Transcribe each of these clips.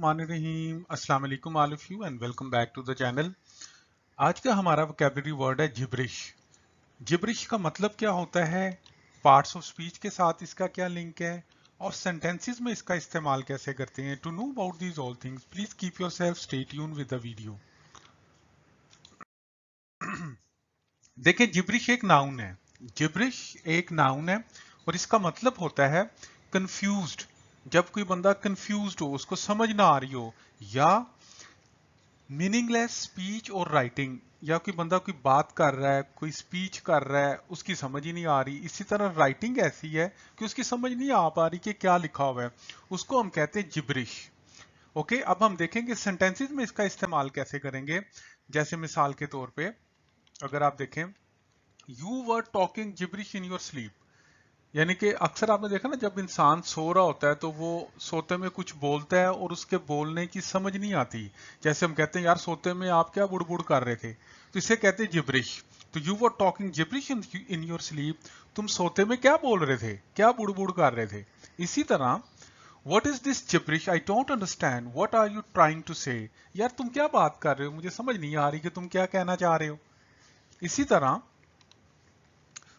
बिस्मिल्लाहिर्रहमानिर्रहीम। अस्सलाम वालेकुम all of you and welcome back to the channel. आज का हमारा वोकैबुलरी वर्ड है जिब्रिश। जिब्रिश का मतलब क्या होता है, पार्ट्स ऑफ स्पीच के साथ इसका क्या लिंक है और सेंटेंसेस में इसका इस्तेमाल कैसे करते हैं। To know about these all things please keep yourself stay tune with the video. देखिए, जिब्रिश एक नाउन है। जिब्रिश एक नाउन है और इसका मतलब होता है कंफ्यूज्ड। जब कोई बंदा कंफ्यूज्ड हो, उसको समझ ना आ रही हो, या मीनिंगलेस स्पीच और राइटिंग, या कोई बंदा कोई बात कर रहा है, कोई स्पीच कर रहा है, उसकी समझ ही नहीं आ रही। इसी तरह राइटिंग ऐसी है कि उसकी समझ नहीं आ पा रही कि क्या लिखा हुआ है, उसको हम कहते हैं जिब्रिश। ओके, अब हम देखेंगे सेंटेंसेस में इसका इस्तेमाल कैसे करेंगे। जैसे मिसाल के तौर पे अगर आप देखें, you were talking gibberish in your sleep, यानी कि अक्सर आपने देखा ना, जब इंसान सो रहा होता है तो वो सोते में कुछ बोलता है और उसके बोलने की समझ नहीं आती। जैसे हम कहते हैं, यार सोते में आप क्या बुड़बुड़ कर रहे थे, तो इसे कहते हैं जिब्रिश। तो you were talking gibberish in your sleep, तुम सोते में क्या बोल रहे थे, क्या बुड़बुड़ कर रहे थे। इसी तरह, what is this gibberish, I don't understand, what are you trying to say, यार तुम क्या बात कर रहे हो, मुझे समझ नहीं आ रही कि तुम क्या कहना चाह रहे हो। इसी तरह,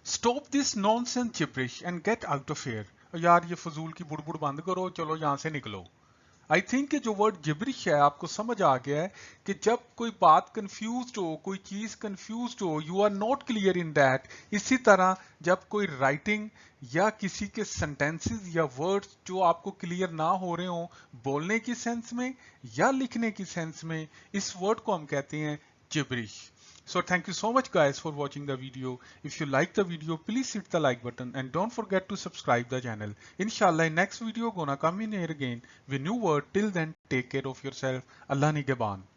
stop this nonsense gibberish and get out of here, यार ये फजूल की बुड़बुड़ बंद करो, चलो यहां से निकलो। आई थिंक कि जो वर्ड जिब्रिश है आपको समझ आ गया है कि जब कोई बात कंफ्यूज्ड हो, कोई चीज कंफ्यूज्ड हो, you are not clear in that. इसी तरह जब कोई राइटिंग या किसी के सेंटेंसेस या वर्ड्स जो आपको क्लियर ना हो रहे हो, बोलने की सेंस में या लिखने की सेंस में, इस वर्ड को हम कहते हैं gibberish. So thank you so much guys for watching the video. If you like the video, please hit the like button and don't forget to subscribe the channel. Inshallah, in next video gonna come in here again with new word. Till then, take care of yourself. Allah Nigaban.